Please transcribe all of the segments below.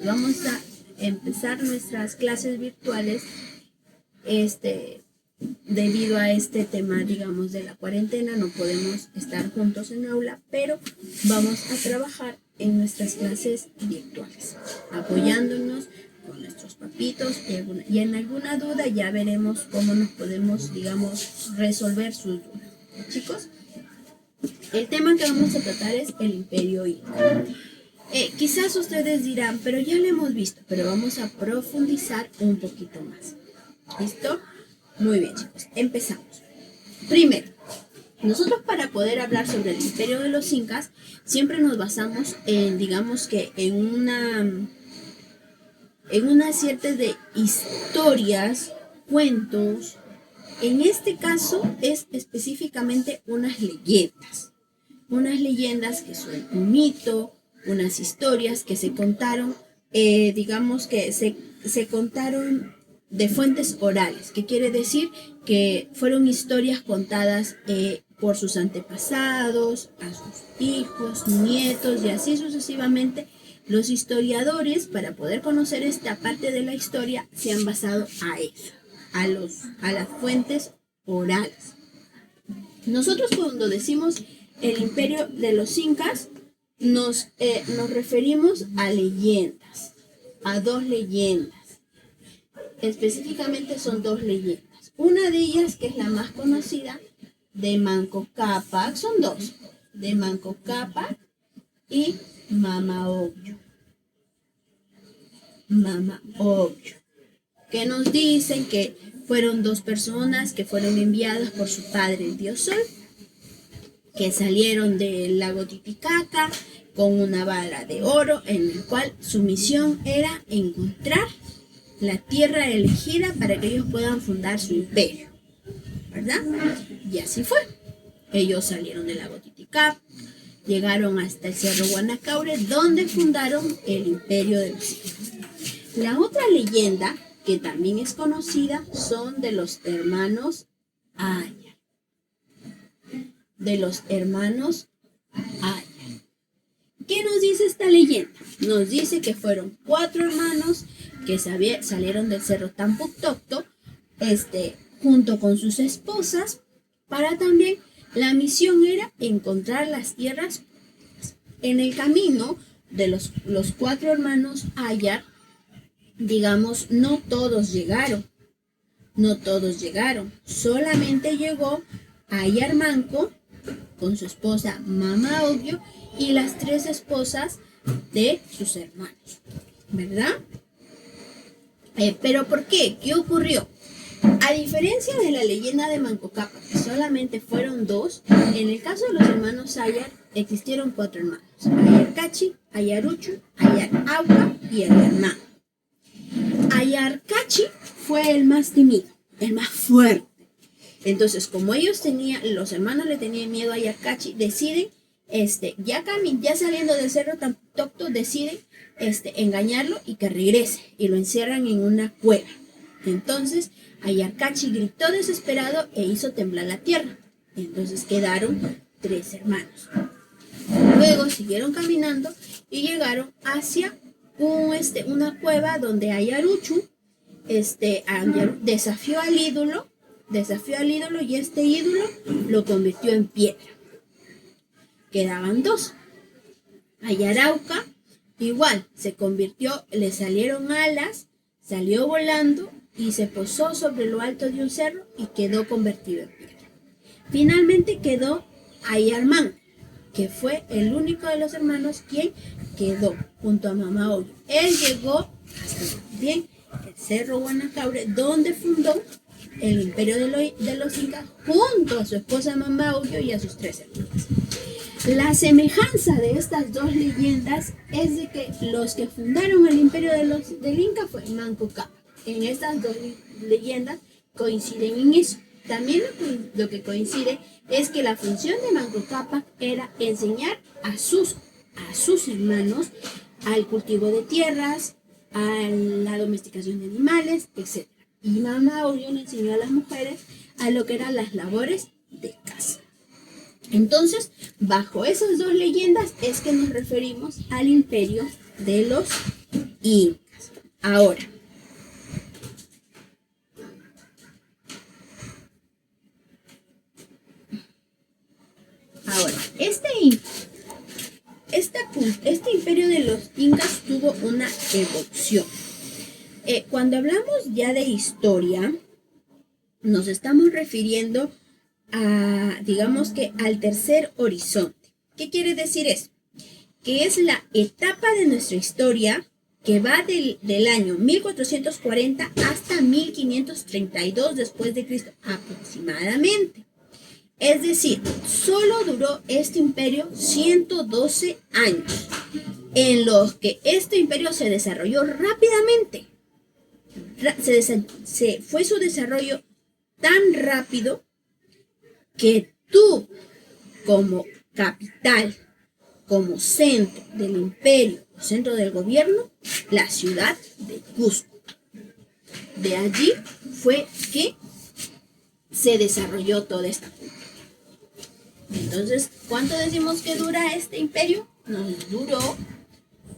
vamos a empezar nuestras clases virtuales debido a este tema, digamos, de la cuarentena. No podemos estar juntos en aula, pero vamos a trabajar en nuestras clases virtuales, apoyándonos con nuestros papitos y en alguna duda ya veremos cómo nos podemos, digamos, resolver sus dudas. Chicos, el tema que vamos a tratar es el Imperio Inca. Quizás ustedes dirán, pero ya lo hemos visto, pero vamos a profundizar un poquito más. ¿Listo? Muy bien, chicos, empezamos. Primero, nosotros para poder hablar sobre el Imperio de los Incas, siempre nos basamos en, digamos que en una cierta de historias, cuentos. En este caso es específicamente unas leyendas que son un mito, unas historias que se contaron, digamos que se contaron de fuentes orales, que quiere decir que fueron historias contadas por sus antepasados, a sus hijos, nietos y así sucesivamente. Los historiadores, para poder conocer esta parte de la historia, se han basado a eso, a las fuentes orales. Nosotros cuando decimos el Imperio de los Incas, nos referimos a leyendas, a dos leyendas. Específicamente son dos leyendas. Una de ellas, que es la más conocida, de Manco Cápac, son dos, de Manco Cápac y Mama Ocllo. Mama Ocllo, que nos dicen que fueron dos personas que fueron enviadas por su padre, el dios Sol, que salieron del lago Titicaca con una vara de oro, en el cual su misión era encontrar la tierra elegida para que ellos puedan fundar su imperio, ¿verdad? Y así fue. Ellos salieron del lago Titicaca, llegaron hasta el Cerro Guanacaure, donde fundaron el Imperio de los Incas. La otra leyenda, que también es conocida, son de los hermanos Ayar. De los hermanos Ayar. ¿Qué nos dice esta leyenda? Nos dice que fueron 4 hermanos que salieron del Cerro Tampuctocto, junto con sus esposas, para también, la misión era encontrar las tierras. En el camino de los 4 hermanos Ayar, digamos, no todos llegaron, solamente llegó Ayar Manco con su esposa Mama Ocllo y las 3 esposas de sus hermanos, ¿verdad? ¿Pero por qué? ¿Qué ocurrió? A diferencia de la leyenda de Manco Cápac, que solamente fueron 2, en el caso de los hermanos Ayar existieron 4 hermanos: Ayar Cachi, Ayar Uchu, Ayar Auca y Ayar Manco. Ayar Cachi fue el más temido, el más fuerte. Entonces, como los hermanos le tenían miedo a Ayar Cachi, deciden, ya saliendo del Cerro Tampuctocto, deciden engañarlo y que regrese, y lo encierran en una cueva. Entonces, Ayar Cachi gritó desesperado e hizo temblar la tierra. Entonces quedaron 3 hermanos. Luego siguieron caminando y llegaron hacia una cueva donde Ayar Uchu desafió al ídolo y este ídolo lo convirtió en piedra. Quedaban 2. Ayar Auca igual se convirtió, le salieron alas, salió volando y se posó sobre lo alto de un cerro y quedó convertido en piedra. Finalmente quedó Ayar Manco, que fue el único de los hermanos quien quedó junto a Mama Ocllo. Él llegó hasta bien el Cerro Guanacaure, donde fundó el Imperio de los Incas junto a su esposa Mama Ocllo y a sus 3 hermanos. La semejanza de estas dos leyendas es de que los que fundaron el Imperio del Inca fue Manco Cápac. En estas dos leyendas coinciden en eso. También lo que coincide es que la función de Manco Cápac era enseñar a sus hermanos al cultivo de tierras, a la domesticación de animales, etc. Y Mama Ocllo le enseñó a las mujeres a lo que eran las labores de casa. Entonces, bajo esas dos leyendas es que nos referimos al Imperio de los incas. Ahora, este imperio de los incas tuvo una evolución. Cuando hablamos ya de historia, nos estamos refiriendo a, digamos que al tercer horizonte. ¿Qué quiere decir eso? Que es la etapa de nuestra historia que va del año 1440 hasta 1532 después de Cristo aproximadamente. Es decir, solo duró este imperio 112 años, en los que este imperio se desarrolló rápidamente. Fue su desarrollo tan rápido que tú, como capital, como centro del imperio, centro del gobierno, la ciudad de Cusco. De allí fue que se desarrolló toda esta cultura. Entonces, ¿cuánto decimos que dura este imperio?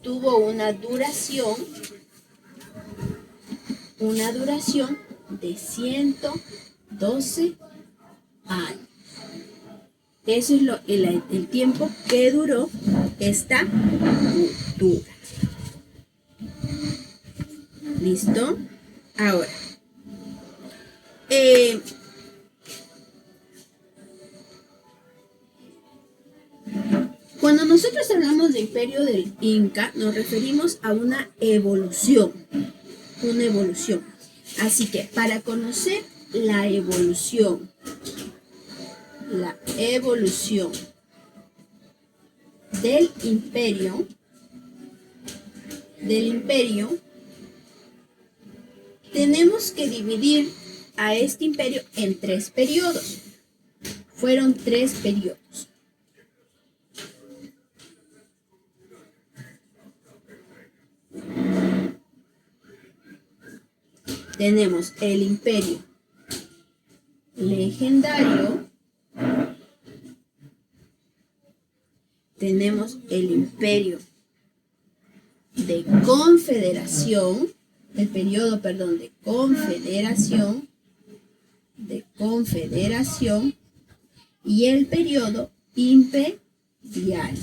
Tuvo una duración de 112 años. Eso es el tiempo que duró esta cultura. ¿Listo? Ahora, cuando nosotros hablamos de imperio del Inca, nos referimos a una evolución. Así que para conocer la evolución del imperio, tenemos que dividir a este imperio en 3 periodos. Fueron 3 periodos. Tenemos el imperio legendario, tenemos el imperio de confederación, el periodo, de confederación y el periodo imperial.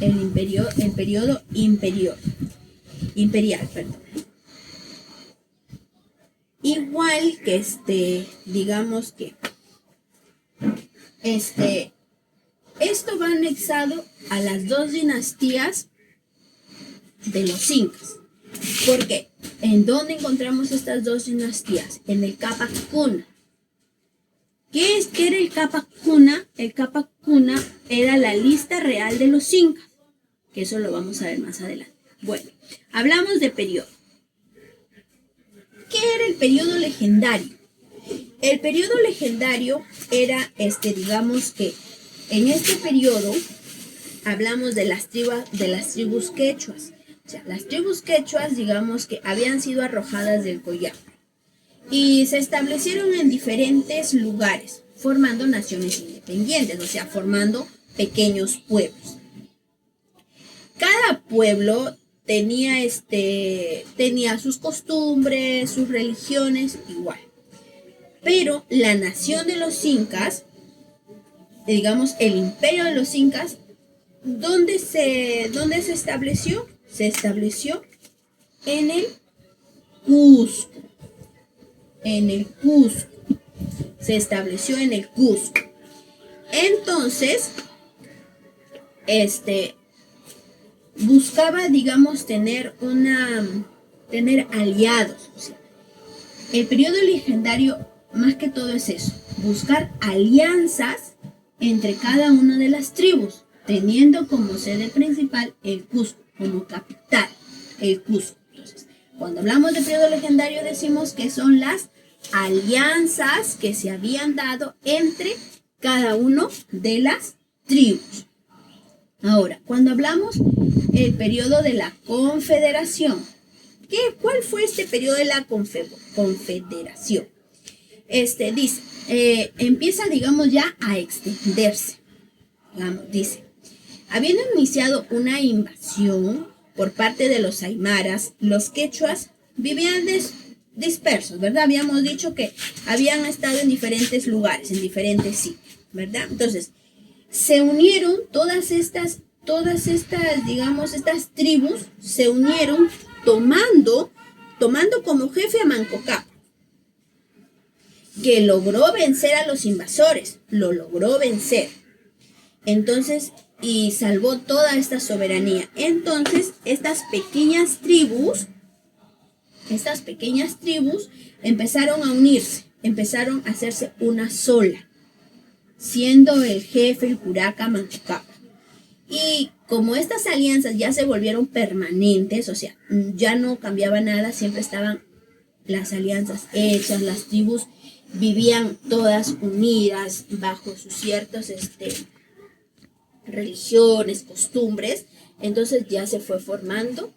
El periodo imperial. Igual que digamos que esto va anexado a las 2 dinastías de los incas. ¿Por qué? ¿En dónde encontramos estas 2 dinastías? En el Capac Cuna. ¿Qué era el Capac Cuna? El Capac Cuna era la lista real de los incas, que eso lo vamos a ver más adelante. Bueno, hablamos de periodo. ¿Qué era el periodo legendario? El periodo legendario era, digamos que en este periodo hablamos de las tribus quechuas. O sea, las tribus quechuas, digamos que habían sido arrojadas del Collao y se establecieron en diferentes lugares, formando naciones independientes, o sea, formando pequeños pueblos. Cada pueblo tenía sus costumbres, sus religiones, igual. Pero la nación de los incas, digamos, el imperio de los incas, ¿dónde se estableció? Se estableció en el Cusco. Se estableció en el Cusco. Entonces, buscaba, digamos, tener aliados. O sea, el periodo legendario, más que todo, es eso: buscar alianzas entre cada una de las tribus, teniendo como sede principal el Cusco, como capital, el Cusco. Entonces, cuando hablamos de periodo legendario, decimos que son las alianzas que se habían dado entre cada uno de las tribus. Ahora, cuando hablamos del periodo de la confederación, ¿cuál fue este periodo de la confederación? Empieza, digamos, ya a extenderse. Dice, habiendo iniciado una invasión por parte de los aymaras, los quechuas vivían dispersos, ¿verdad? Habíamos dicho que habían estado en diferentes lugares, en diferentes sitios, ¿verdad? Entonces, se unieron todas estas, digamos, estas tribus, se unieron tomando como jefe a Manco Cápac, que logró vencer a los invasores, lo logró vencer. Entonces, y salvó toda esta soberanía. Entonces, estas pequeñas tribus empezaron a unirse, empezaron a hacerse una sola, siendo el jefe, el curaca, Manco Cápac. Y como estas alianzas ya se volvieron permanentes, o sea, ya no cambiaba nada, siempre estaban las alianzas hechas, las tribus vivían todas unidas bajo sus ciertos religiones, costumbres, entonces ya se fue formando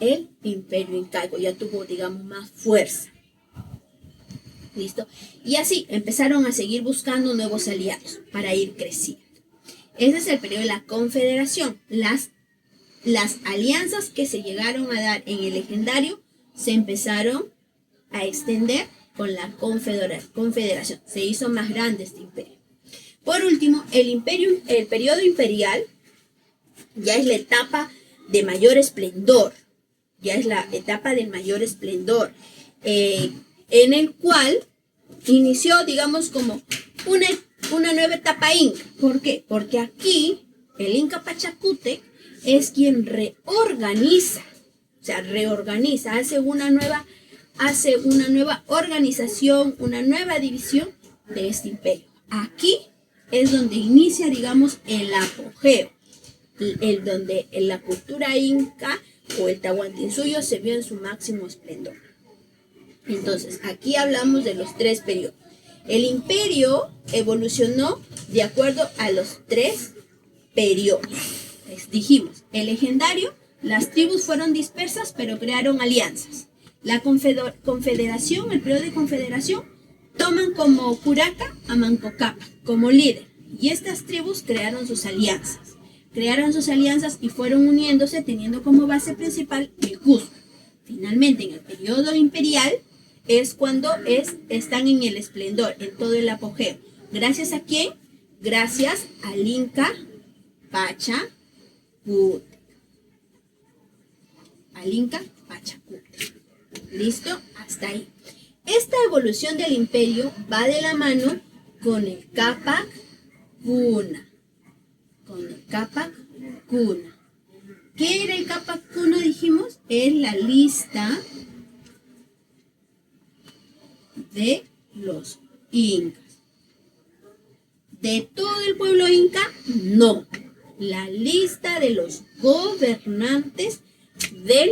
el imperio incaico, ya tuvo, digamos, más fuerza. ¿Listo? Y así empezaron a seguir buscando nuevos aliados para ir creciendo. Ese es el periodo de la confederación. Las alianzas que se llegaron a dar en el legendario se empezaron a extender con la confederación. Se hizo más grande este imperio. Por último, el periodo imperial ya es la etapa de mayor esplendor. Ya es la etapa de mayor esplendor. En el cual inició, digamos, como una nueva etapa inca. ¿Por qué? Porque aquí el Inca Pachacútec es quien reorganiza, hace una nueva organización, una nueva división de este imperio. Aquí es donde inicia, digamos, el apogeo, donde la cultura inca o el Tahuantinsuyo se vio en su máximo esplendor. Entonces, aquí hablamos de los tres periodos. El imperio evolucionó de acuerdo a los tres periodos. Les dijimos, el legendario, las tribus fueron dispersas, pero crearon alianzas. La confederación, el periodo de confederación, toman como curaca a Manco Cápac, como líder. Y estas tribus crearon sus alianzas. Y fueron uniéndose, teniendo como base principal el Cusco. Finalmente, en el periodo imperial, es cuando están en el esplendor, en todo el apogeo. ¿Gracias a quién? Gracias al Inca Pachacútec. ¿Listo? Hasta ahí. Esta evolución del imperio va de la mano con el Cápac Cuna. ¿Qué era el Cápac Cuna? Dijimos, es la lista de los incas. ¿De todo el pueblo inca? No. La lista de los gobernantes del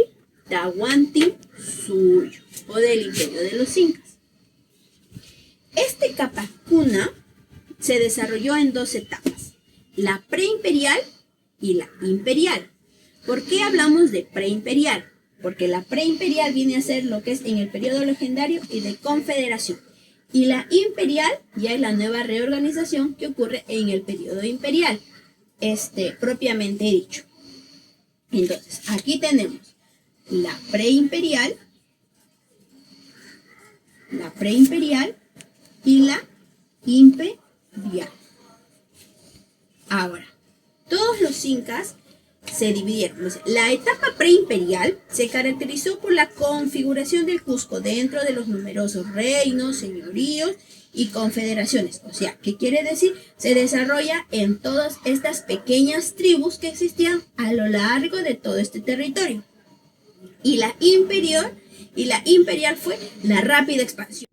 Tahuantinsuyo o del imperio de los incas. Este Cápac Cuna se desarrolló en dos etapas, la preimperial y la imperial. ¿Por qué hablamos de preimperial? Porque la preimperial viene a ser lo que es en el periodo legendario y de confederación. Y la imperial ya es la nueva reorganización que ocurre en el periodo imperial, propiamente dicho. Entonces, aquí tenemos la preimperial y la imperial. Ahora, todos los incas se dividieron. La etapa preimperial se caracterizó por la configuración del Cusco dentro de los numerosos reinos, señoríos y confederaciones. O sea, ¿qué quiere decir? Se desarrolla en todas estas pequeñas tribus que existían a lo largo de todo este territorio. Y la imperial fue la rápida expansión.